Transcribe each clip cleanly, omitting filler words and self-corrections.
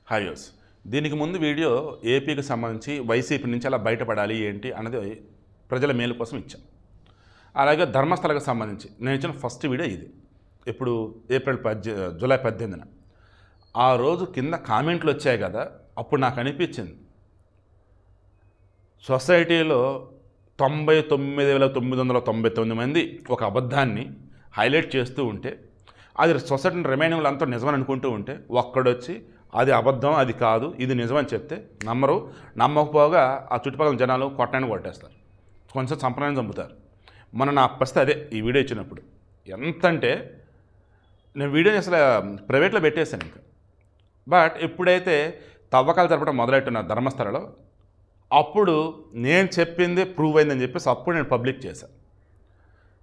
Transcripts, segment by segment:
Hi యోస్ దీనికి ముందు video ఏపీకి సంబంధించి వైసీపీ నుంచి అలా బయటపడాలి ఏంటి అన్నది ప్రజల మేలు కోసం ఇచ్చాం. అలాగే ధర్మస్థలకు సంబంధించి నేను ఇచ్చిన ఫస్ట్ వీడియో ఇది. ఇప్పుడు జూలై 18న ఆ రోజు కింద కామెంట్లు వచ్చాయి కదా, అప్పుడు నాకు అనిపించింది సొసైటీలో 99,999 మంది ఒక అబద్ధాన్ని హైలైట్ చేస్తూ ఉంటే అది సొసైటీని రిమైనింగ్ అంతా నిజమని అనుకుంటూ ఉంటే ఒక్కడొచ్చి అది అబద్ధం, అది కాదు, ఇది నిజమని చెప్తే నమ్మరు. నమ్మకపోగా ఆ చుట్టుపక్కల జనాలు కొట్టడానికి కొట్టేస్తారు, కొంచెం సంప్రదాయం చంపుతారు. మన నా పరిస్థితి అదే ఈ వీడియో ఇచ్చినప్పుడు. ఎంతంటే నేను వీడియోని అసలు ప్రైవేట్లో పెట్టేశాను ఇంకా. బట్ ఎప్పుడైతే తవ్వకాలు జరపడం మొదలెట్టున్న ధర్మస్థలలో అప్పుడు నేను చెప్పింది ప్రూవ్ అయిందని చెప్పేసి అప్పుడు నేను పబ్లిక్ చేశాను.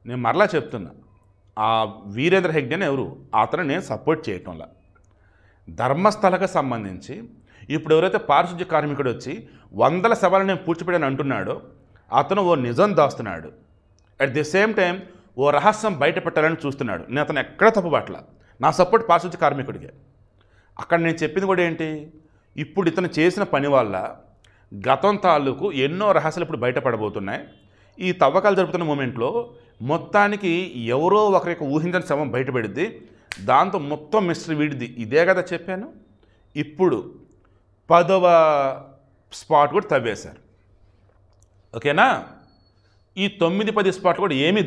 నేను మరలా చెప్తున్నా, ఆ వీరేంద్ర హెగ్డే అని ఎవరు, అతను నేను సపోర్ట్ చేయటంలా. ధర్మస్థలకు సంబంధించి ఇప్పుడు ఎవరైతే పారిశుద్ధ్య కార్మికుడు వచ్చి 100 శవాలు నేను పూడ్చిపెట్టాను అంటున్నాడో అతను ఓ నిజం దాస్తున్నాడు. అట్ ది సేమ్ టైం ఓ రహస్యం బయట పెట్టాలని చూస్తున్నాడు. నేను అతను ఎక్కడ తప్పుపట్ల, నా సపోర్ట్ పారిశుద్ధ్య కార్మికుడికే. అక్కడ నేను చెప్పింది కూడా ఏంటి, ఇప్పుడు ఇతను చేసిన పని వల్ల గతం తాలూకు ఎన్నో రహస్యాలు ఇప్పుడు బయటపడబోతున్నాయి. ఈ తవ్వకాలు జరుపుతున్న మూమెంట్లో మొత్తానికి ఎవరో ఒకరికి ఊహించని శవం బయటపడిద్ది, దాంతో మొత్తం మిస్టరీ వీడిది. ఇదే కదా చెప్పాను. ఇప్పుడు 10వ స్పాట్ కూడా తవ్వేశారు. ఓకేనా? ఈ 9-10 స్పాట్లు కూడా ఏమీ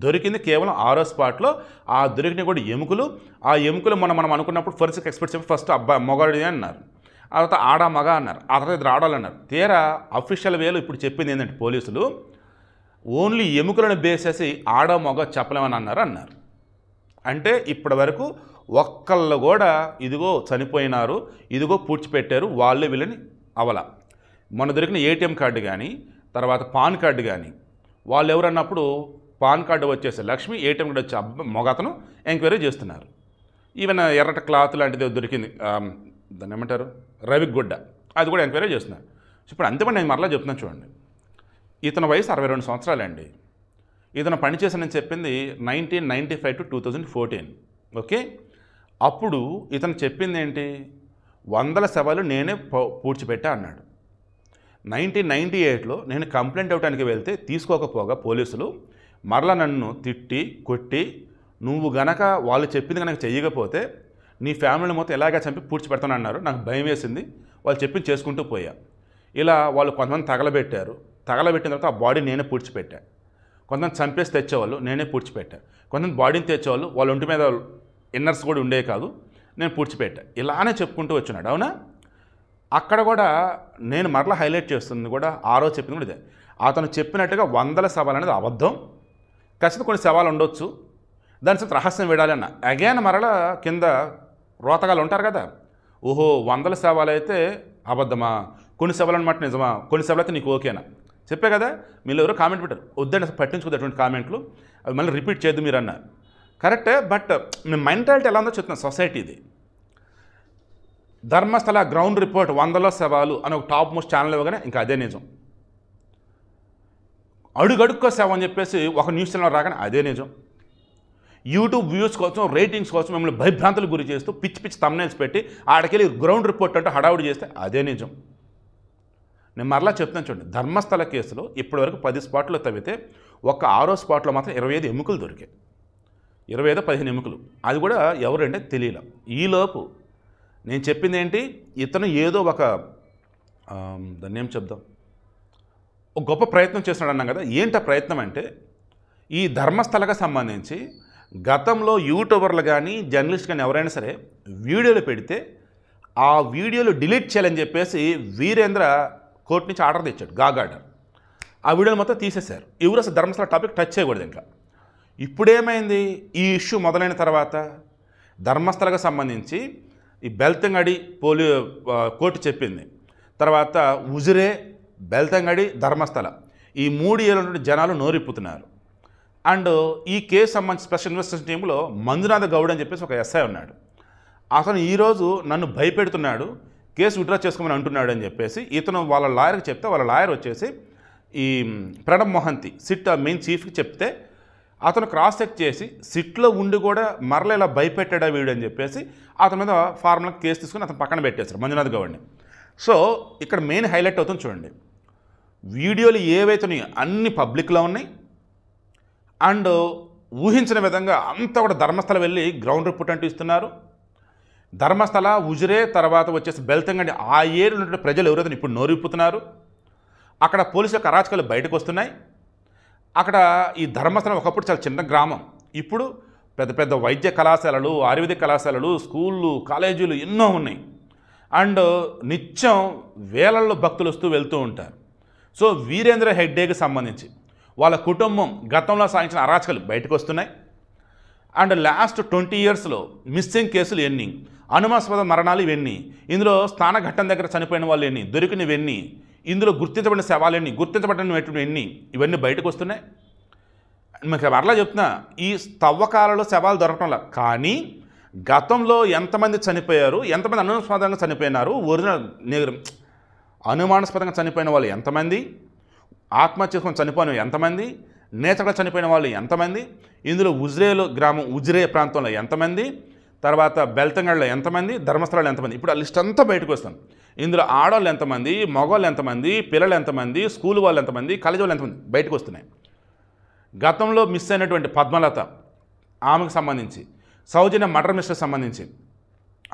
దొరికింది కేవలం 6వ స్పాట్లో. ఆ దొరికిన కూడా ఎముకలు. ఆ ఎముకలు మనం అనుకున్నప్పుడు ఫోరెన్సిక్ ఎక్స్పర్ట్స్ చెప్పి ఫస్ట్ అబ్బాయి మొగాడి అన్నారు, ఆ తర్వాత ఆడ మగ అన్నారు, ఆ తర్వాత ఇద్దరు ఆడాలన్నారు. తీరా అఫీషియల్ వేలో ఇప్పుడు చెప్పింది ఏంటంటే పోలీసులు ఓన్లీ ఎముకలను బేసేసి ఆడ మగ చెప్పలేమని అన్నారు. అంటే ఇప్పటి వరకు ఒక్కళ్ళు కూడా ఇదిగో చనిపోయినారు, ఇదిగో పూడ్చిపెట్టారు, వాళ్ళే వీళ్ళని అవల. మొన్న దొరికిన ఏటీఎం కార్డు కానీ తర్వాత పాన్ కార్డు కానీ వాళ్ళు ఎవరన్నప్పుడు పాన్ కార్డు వచ్చేసి లక్ష్మి, ఏటీఎం కార్డు వచ్చి మొగతను ఎంక్వైరీ చేస్తున్నారు. ఈవెన్ ఎర్రట క్లాత్ లాంటిది దొరికింది, దాన్ని ఏమంటారు, రవిగుడ్డ, అది కూడా ఎంక్వైరీ చేస్తున్నారు. ఇప్పుడు అంతేమని నేను మరలా చెప్తున్నాను చూడండి. ఇతని వయసు 62 సంవత్సరాలండి. ఇతను పనిచేసానని చెప్పింది 1995 to 2014. ఓకే, అప్పుడు ఇతను చెప్పింది ఏంటి, 100 శవాలు నేనే పూడ్చిపెట్టా అన్నాడు. 1998లో నేను కంప్లైంట్ ఇవ్వడానికి వెళ్తే తీసుకోకపోగా పోలీసులు మరలా నన్ను తిట్టి కొట్టి, నువ్వు గనక వాళ్ళు చెప్పింది కనుక చెయ్యకపోతే నీ ఫ్యామిలీని మొత్తం ఎలాగా చంపి పూడ్చిపెడతాను అన్నారు. నాకు భయం వేసింది, వాళ్ళు చెప్పింది చేసుకుంటూ పోయా. ఇలా వాళ్ళు కొంతమంది తగలబెట్టిన తర్వాత ఆ బాడీ నేనే పూడ్చిపెట్టా. కొంతమంది చంపేసి తెచ్చేవాళ్ళు, నేనే పూడ్చిపెట్టా. కొంతమంది బాడీని తెచ్చేవాళ్ళు, వాళ్ళ ఒంటి మీద ఇన్నర్స్ కూడా ఉండేవి కాదు, నేను పూడ్చిపెట్టా. ఇలానే చెప్పుకుంటూ వచ్చినాడు. అవునా? అక్కడ కూడా నేను మరలా హైలైట్ చేస్తుంది కూడా ఆ రోజు చెప్పింది కూడా ఇదే. అతను చెప్పినట్టుగా 100 శవాలు అనేది అబద్ధం, ఖచ్చితంగా కొన్ని శవాలు ఉండొచ్చు, దాని తర్వాత రహస్యం విడాలి అన్న. అగైన్ మరలా కింద రోతగాలు ఉంటారు కదా, ఓహో 100 శవాలు అయితే అబద్ధమా, కొన్ని శవాలు అనమాట నిజమా, కొన్ని శవాలు అయితే నీకు ఓకేనా చెప్పే కదా. మీరు ఎవరో కామెంట్ పెట్టారు, వద్దండి అసలు పట్టించుకోదు అటువంటి కామెంట్లు, అవి మళ్ళీ రిపీట్ చేయద్దు మీరు అన్నారు. కరెక్టే, బట్ మీ మెంటాలిటీ ఎలా ఉందో చెప్తున్నాను. సొసైటీది ధర్మస్థల గ్రౌండ్ రిపోర్ట్ 100 శవాలు అని ఒక టాప్ మోస్ట్ ఛానల్ ఇవ్వగానే ఇంకా అదే నిజం. అడుగడుక్కో శవం అని చెప్పేసి ఒక న్యూస్ ఛానల్ రాగానే అదే నిజం. యూట్యూబ్ వ్యూస్ కోసం, రేటింగ్స్ కోసం మిమ్మల్ని భయభ్రాంతులు గురి చేస్తూ పిచ్చి పిచ్చి థంబ్నెయిల్స్ పెట్టి ఆడకెళ్ళి గ్రౌండ్ రిపోర్ట్ అంటే హడావుడి చేస్తే అదే నిజం. నేను మరలా చెప్తాను చూడండి, ధర్మస్థల కేసులో ఇప్పటివరకు 10 స్పాట్లో తవ్వితే ఒక 6వ స్పాట్లో మాత్రం 25 ఎముకలు దొరికాయి. 25-15 ఎముకలు, అది కూడా ఎవరంటే తెలియలే. ఈలోపు నేను చెప్పింది ఏంటి, ఇతను ఏదో ఒక దాన్ని ఏం చెప్దాం, ఒక గొప్ప ప్రయత్నం చేస్తున్నాడు అన్నాం కదా. ఏంటి ఆ ప్రయత్నం అంటే, ఈ ధర్మస్థలకు సంబంధించి గతంలో యూట్యూబర్లు కానీ జర్నలిస్ట్ కానీ ఎవరైనా సరే వీడియోలు పెడితే ఆ వీడియోలు డిలీట్ చేయాలని చెప్పేసి వీరేంద్ర కోర్టు నుంచి ఆర్డర్ తెచ్చాడు, ఆర్డర్. ఆ వీడియోలు మొత్తం తీసేశారు. ఎవరు అసలు ధర్మస్థల టాపిక్ టచ్ చేయకూడదు ఇంకా. ఇప్పుడేమైంది, ఈ ఇష్యూ మొదలైన తర్వాత ధర్మస్థలకు సంబంధించి ఈ బెల్తంగడి కోర్టు చెప్పింది, తర్వాత ఉజిరే, బెల్తంగడి, ధర్మస్థల ఈ 3 ఏళ్ళ నుండి జనాలు నోరిప్పుతున్నారు. అండ్ ఈ కేసు సంబంధించి స్పెషల్ ఇన్వెస్టిగేషన్ టీంలో మంజునాథ గౌడ్ అని చెప్పేసి ఒక ఎస్ఐ ఉన్నాడు. అతను ఈరోజు నన్ను భయపెడుతున్నాడు, కేసు విత్డ్రా చేసుకోమని అంటున్నాడు అని చెప్పేసి ఇతను వాళ్ళ లాయర్కి చెప్తే వాళ్ళ లాయర్ వచ్చేసి ఈ ప్రణబ్ మొహంతి సిట్ మెయిన్ చీఫ్కి చెప్తే అతను క్రాస్ చెక్ చేసి సిట్లో ఉండి కూడా మరల ఇలా భయపెట్టాడా వీడు అని చెప్పేసి అతని మీద ఫార్మల్ కేసు తీసుకుని అతను పక్కన పెట్టేశారు మంజునాథ్ గౌడ్ని. సో ఇక్కడ మెయిన్ హైలైట్ అవుతుంది చూడండి, వీడియోలు ఏవైతే ఉన్నాయో అన్ని పబ్లిక్లో ఉన్నాయి. అండ్ ఊహించిన విధంగా అంతా కూడా ధర్మస్థల వెళ్ళి గ్రౌండ్ రిపోర్ట్ అంటూ ఇస్తున్నారు. ధర్మస్థల, ఉజిరే, తర్వాత వచ్చేసి బెల్తంగండి ఆ ఏరియాలో ఉన్నటువంటి ప్రజలు ఎవరైతే ఇప్పుడు నోరిప్పుతున్నారు. అక్కడ పోలీసులకు అరాచకాలు బయటకు వస్తున్నాయి. అక్కడ ఈ ధర్మస్థలం ఒకప్పుడు చాలా చిన్న గ్రామం, ఇప్పుడు పెద్ద పెద్ద వైద్య కళాశాలలు, ఆయుర్వేదిక కళాశాలలు, స్కూళ్ళు, కాలేజీలు ఎన్నో ఉన్నాయి. అండ్ నిత్యం వేలల్లో భక్తులు వస్తూ వెళ్తూ ఉంటారు. సో వీరేంద్ర హెగ్డేకి సంబంధించి వాళ్ళ కుటుంబం గతంలో సాగించిన అరాచకాలు బయటకు వస్తున్నాయి. అండ్ లాస్ట్ 20 ఇయర్స్లో మిస్సింగ్ కేసులు ఎన్ని, అనుమానాస్పద మరణాలు ఇవన్నీ, ఇందులో స్థానఘట్టం దగ్గర చనిపోయిన వాళ్ళు ఎన్ని, దొరికినవి ఎన్ని, ఇందులో గుర్తించబడిన శవాలు ఎన్ని, గుర్తించబడినటువంటి ఎన్ని, ఇవన్నీ బయటకు వస్తున్నాయి. మీకు మరలా చెప్తున్నా, ఈ తవ్వకాలలో శవాలు దొరకటంలా, కానీ గతంలో ఎంతమంది చనిపోయారు, ఎంతమంది అనుమానాస్పదంగా చనిపోయినారు, ఒరిజినల్ అనుమానాస్పదంగా చనిపోయిన వాళ్ళు ఎంతమంది, ఆత్మహత్య చేసుకొని చనిపోయిన ఎంతమంది, నేచర్గా చనిపోయిన వాళ్ళు ఎంతమంది, ఇందులో ఉజ్రే ప్రాంతంలో ఎంతమంది, తర్వాత బెల్తంగడ్లో ఎంతమంది, ధర్మస్థలాలు ఎంతమంది, ఇప్పుడు ఆ లిస్ట్ అంతా బయటకు వస్తాను. ఇందులో ఆడవాళ్ళు ఎంతమంది, మగవాళ్ళు ఎంతమంది, పిల్లలు ఎంతమంది, స్కూల్ వాళ్ళు ఎంతమంది, కాలేజీ వాళ్ళు ఎంతమంది బయటకు వస్తున్నాయి. గతంలో మిస్ అయినటువంటి పద్మలత, ఆమెకు సంబంధించి, సౌజన్య మర్డర్ మిస్టర్కి సంబంధించి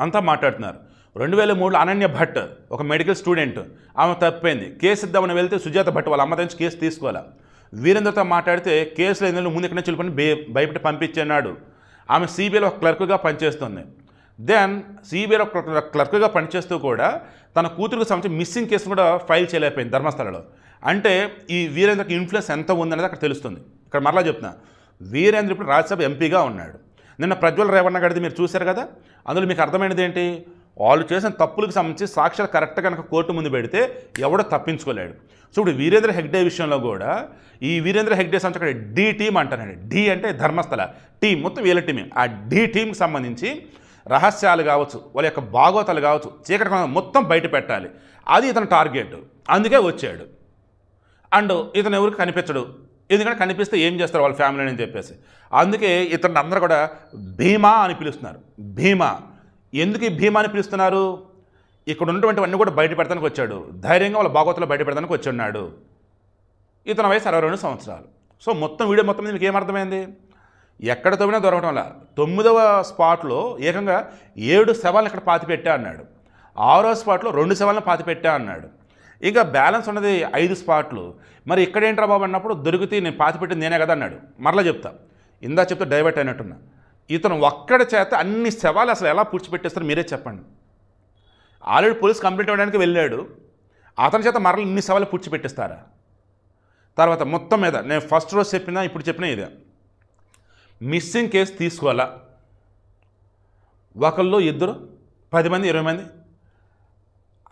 అంతా మాట్లాడుతున్నారు. 2003లో అనన్య భట్ ఒక మెడికల్ స్టూడెంట్, ఆమె తప్పిపోయింది, కేసు ఇద్దామని వెళ్తే సుజాత భట్ వాళ్ళ అమ్మ నుంచి కేసు తీసుకోవాలి. వీరేంద్రతో మాట్లాడితే కేసులో ఎందుకు ముందు ఎక్కడి నుంచి వెళ్ళిపోయి భయపెట్టి పంపించన్నాడు. ఆమె సిబిఐలో ఒక క్లర్క్గా పనిచేస్తుంది. దెన్ సిబిఐలో క్లర్క్గా పనిచేస్తూ కూడా తన కూతురుకు సంబంధించి మిస్సింగ్ కేసును కూడా ఫైల్ చేయలేకపోయింది ధర్మస్థలలో. అంటే ఈ వీరేంద్రకి ఇన్ఫ్లుయెన్స్ ఎంత ఉందనేది అక్కడ తెలుస్తుంది. ఇక్కడ మరలా చెప్తున్నా, వీరేంద్ర ఇప్పుడు రాజ్యసభ ఎంపీగా ఉన్నాడు. నిన్న ప్రజ్వల్ రేవణ్ణ గడిది మీరు చూశారు కదా, అందులో మీకు అర్థమైనది ఏంటి, వాళ్ళు చేసిన తప్పులకు సంబంధించి సాక్ష్యాలు కరెక్ట్గా కనుక కోర్టు ముందు పెడితే ఎవడో తప్పించుకోలేడు. సో ఇప్పుడు వీరేంద్ర హెగ్డే విషయంలో కూడా ఈ వీరేంద్ర హెగ్డే సంబంధించి అక్కడ డి టీమ్ అంటానండి. డి అంటే ధర్మస్థల టీం, మొత్తం వీళ్ళ టీమే. ఆ డి టీంకి సంబంధించి రహస్యాలు కావచ్చు, వాళ్ళ యొక్క భాగవతాలు కావచ్చు, చీకటి మొత్తం బయట పెట్టాలి, అది ఇతను టార్గెట్. అందుకే వచ్చాడు. అండ్ ఇతను ఎవరికి కనిపించడు, ఎందుకంటే కనిపిస్తే ఏం చేస్తారు వాళ్ళ ఫ్యామిలీ అని చెప్పేసి. అందుకే ఇతను అందరూ కూడా భీమా అని పిలుస్తున్నారు. భీమా ఎందుకు ఈ భీమా అని పిలుస్తున్నారు, ఇక్కడ ఉన్నటువంటివన్నీ కూడా బయట పెడతానికి వచ్చాడు, ధైర్యంగా వాళ్ళ భాగవతాలు బయట పెడతానికి వచ్చున్నాడు. ఇతని వయసు 62 సంవత్సరాలు. సో మొత్తం వీడియో మొత్తం మీద మీకు ఏమర్థమైంది, ఎక్కడ తవ్వినా దొరకటంలా. 9వ స్పాట్లో ఏకంగా 7 శవాలను ఇక్కడ పాతిపెట్టా అన్నాడు. 6వ స్పాట్లో 2 శవాలను పాతిపెట్టా అన్నాడు. ఇంకా బ్యాలెన్స్ ఉన్నది 5 స్పాట్లు. మరి ఇక్కడేంట్రా బాబు అన్నప్పుడు దొరికితే నేను పాతిపెట్టింది నేనే కదా అన్నాడు. మరలా చెప్తా, ఇందా చెప్తే డైవర్ట్ అయినట్టున్నా. ఇతను ఒక్కడ చేత అన్ని శవాలు అసలు ఎలా పూడ్చిపెట్టేస్తారో మీరే చెప్పండి. ఆల్రెడీ పోలీస్ కంప్లైంట్ ఇవ్వడానికి వెళ్ళాడు, అతని చేత మరలా ఇన్ని శవాలు పూడ్చిపెట్టిస్తారా? తర్వాత మొత్తం మీద నేను ఫస్ట్ రోజు చెప్పినా ఇప్పుడు చెప్పినా ఇదే, మిస్సింగ్ కేసు తీసుకోవాలా, ఒకళ్ళు ఇద్దరు 10 మంది 20 మంది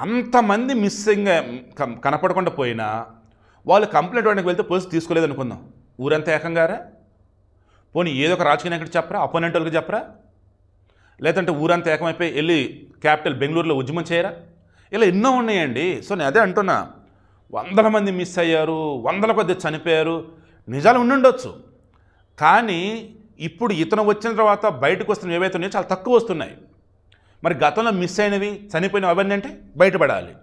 అంతమంది మిస్సింగ్ కనపడకుండా పోయినా వాళ్ళు కంప్లైంట్ ఇవ్వడానికి వెళ్తే పోలీసు తీసుకోలేదు అనుకుందాం, ఊరంతా ఏకంగారా? పోనీ ఏదో ఒక రాజకీయ నాయకుడికి చెప్పరా, అపోనెంట్ వాళ్ళకి చెప్పరా, లేదంటే ఊరంతా ఏకమైపోయి వెళ్ళి క్యాపిటల్ బెంగళూరులో ఉద్యమం చేయరా? ఇలా ఎన్నో ఉన్నాయండి. సో నేను అదే అంటున్నా, 100 మంది మిస్ అయ్యారు, 100ల కొద్ది చనిపోయారు, నిజాలు ఉండుండొచ్చు. కానీ ఇప్పుడు ఇతను వచ్చిన తర్వాత బయటకు వస్తున్న ఏవైతే ఉన్నాయో చాలా తక్కువ వస్తున్నాయి. మరి గతంలో మిస్ అయినవి, చనిపోయినవి అవన్నీ అంటే బయటపడాలి.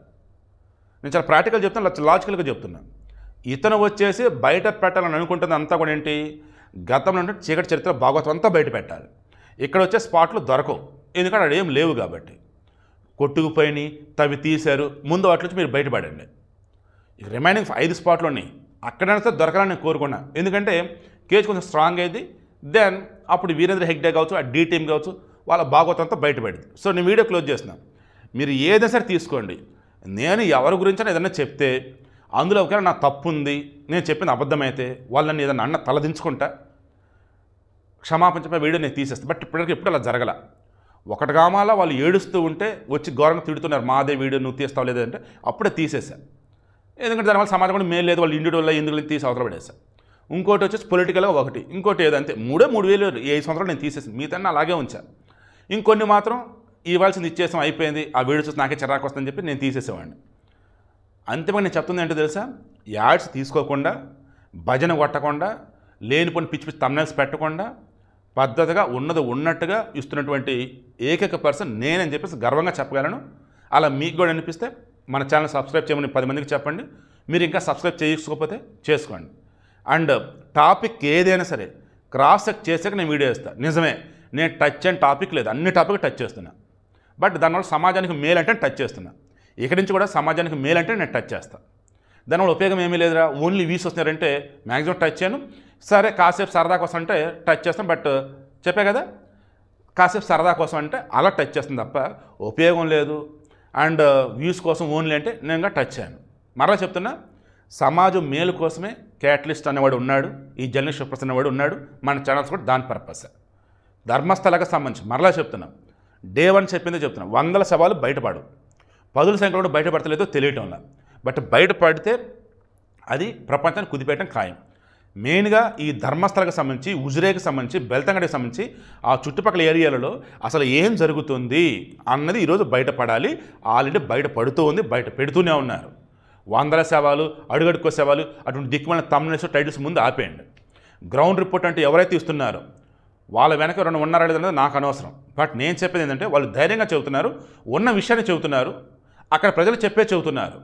నేను చాలా ప్రాక్టికల్ చెప్తాను, లాజికల్గా చెప్తున్నాను. ఇతను వచ్చేసి బయట పెట్టాలని అనుకుంటుంది అంతా కూడా ఏంటి, గతంలో అంటే చీకటి చరిత్ర భాగవతం అంతా బయట పెట్టాలి. ఇక్కడ వచ్చే స్పాట్లు దొరకవు, ఎందుకంటే అక్కడ ఏం లేవు కాబట్టి. కొట్టుకుపోయి తవి తీశారు, ముందు వాటి నుంచి మీరు బయటపడండి. ఇక రిమైనింగ్ 5 స్పాట్లు ఉన్నాయి, అక్కడైనా దొరకాలని నేను కోరుకున్నా. ఎందుకంటే కేసు కొంచెం స్ట్రాంగ్ అయింది. దెన్ అప్పుడు వీరేంద్ర హెగ్డే కావచ్చు, ఆ డి టీమ్ కావచ్చు, వాళ్ళ భాగవతం అంతా బయటపడింది. సో నేను వీడియో క్లోజ్ చేస్తున్నాను. మీరు ఏదైనా సరే తీసుకోండి, నేను ఎవరి గురించి ఏదైనా చెప్తే అందులో ఒకవేళ నా తప్పు ఉంది, నేను చెప్పింది అబద్ధమైతే వాళ్ళని ఏదైనా అన్న తలదించుకుంటా, క్షమాపణ చెప్పే వీడియో నేను తీసేస్తాను. బట్ ఇప్పటికీ ఎప్పుడు అలా జరగల. ఒకటి కామాల వాళ్ళు ఏడుస్తూ ఉంటే వచ్చి ఘోరంగా తిడుతున్నారు, మాదే వీడియో నువ్వు తీస్తావు లేదంటే అప్పుడే తీసేసా. ఎందుకంటే దానివల్ల సమాజం కూడా మేలు లేదు, వాళ్ళు ఇండివిజువల్గా ఎందుకు తీసి అవతల పడేసా. ఇంకోటి వచ్చేసి పొలిటికల్గా ఒకటి, ఇంకోటి ఏదంటే 3,000 5 సంవత్సరాలు నేను తీసేసాను, మిగతా అలాగే ఉంచా. ఇంకొన్ని మాత్రం ఇవ్వాల్సింది ఇచ్చేసాం, అయిపోయింది, ఆ వీడియో చూసి నాకే చిరాకు వస్తుందని చెప్పి నేను తీసేసేవాడిని. అంతేమని నేను చెప్తుంది ఏంటో తెలుసా, యాడ్స్ తీసుకోకుండా, భజన కొట్టకుండా, లేనిపోని పిచ్చి పిచ్చి thumbnails పెట్టకుండా పద్ధతిగా ఉన్నది ఉన్నట్టుగా ఇస్తున్నటువంటి ఏకైక పర్సన్ నేనని చెప్పేసి గర్వంగా చెప్పగలను. అలా మీకు కూడా అనిపిస్తే మన ఛానల్ సబ్స్క్రైబ్ చేయమని 10 మందికి చెప్పండి. మీరు ఇంకా సబ్స్క్రైబ్ చేసుకోకపోతే చేసుకోండి. అండ్ టాపిక్ ఏదైనా సరే క్రాస్ చెక్ చేసాక నేను వీడియో ఇస్తాను. నిజమే, నేను టచ్ చేయని టాపిక్ లేదు, అన్ని టాపిక్ టచ్ చేస్తున్నా. బట్ దానివల్ల సమాజానికి మేలు అంటే టచ్ చేస్తున్నా. ఇక్కడి నుంచి కూడా సమాజానికి మేలు అంటే నేను టచ్ చేస్తాను. దానివల్ల ఉపయోగం ఏమీ లేదురా, ఓన్లీ వ్యూస్ వస్తున్నారంటే మ్యాక్సిమం టచ్ చేయను. సరే కాసేపు సరదా కోసం అంటే టచ్ చేస్తాను. బట్ చెప్పే కదా, కాసేపు సరదా కోసం అంటే అలా టచ్ చేస్తుంది తప్ప ఉపయోగం లేదు. అండ్ వ్యూస్ కోసం ఓన్లీ అంటే నేను ఇంకా టచ్ చేయను. మరలా చెప్తున్నా, సమాజం మేలు కోసమే క్యాటలిస్ట్ అనేవాడు ఉన్నాడు, ఈ జర్నలిస్ట్ శివప్రసాద్ అనేవాడు ఉన్నాడు. మన ఛానల్స్ కూడా దాని పర్పస్. ధర్మస్థలకు సంబంధించి మరలా చెప్తున్నాం, డే 1 చెప్పిందే చెప్తున్నాం. 100 శవాలు బయటపడు, 10 సంఖ్యలో కూడా బయటపడతలేదో తెలియటంలా. బట్ బయటపడితే అది ప్రపంచాన్ని కుదిపేయటం ఖాయం. మెయిన్గా ఈ ధర్మస్థలకు సంబంధించి, ఉజిరేకి సంబంధించి, బెల్తంగడికి సంబంధించి ఆ చుట్టుపక్కల ఏరియాలలో అసలు ఏం జరుగుతుంది అన్నది ఈరోజు బయటపడాలి. ఆల్రెడీ బయటపడుతూ ఉంది, బయట పెడుతూనే ఉన్నారు. 100 శవాలు, అడుగడుకో శవాలు, అటువంటి దిక్కుమైన thumbnails టైటిల్స్ ముందు ఆపేయండి. గ్రౌండ్ రిపోర్ట్ అంటే ఎవరైతే ఇస్తున్నారో వాళ్ళ వెనక రెండు ఉన్నారా లేదనేది నాకు అనవసరం. బట్ నేను చెప్పేది ఏంటంటే వాళ్ళు ధైర్యంగా చెబుతున్నారు, ఉన్న విషయాన్ని చెబుతున్నారు, అక్కడ ప్రజలు చెబుతున్నారు.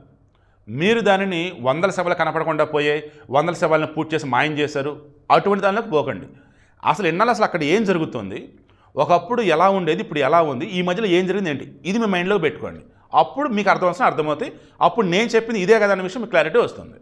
మీరు దానిని 100 సభలు కనపడకుండా పోయే 100 సభలను పూర్తి చేసి మాయం చేశారు, అటువంటి దానిలోకి పోకండి. అసలు ఎన్నాళ్ళు అసలు అక్కడ ఏం జరుగుతుంది, ఒకప్పుడు ఎలా ఉండేది, ఇప్పుడు ఎలా ఉంది, ఈ మధ్యలో ఏం జరిగింది ఏంటి, ఇది మీ మైండ్లో పెట్టుకోండి. అప్పుడు మీకు అర్థమవుతాయి. అప్పుడు నేను చెప్పింది ఇదే కదా అనే విషయం మీకు క్లారిటీ వస్తుంది.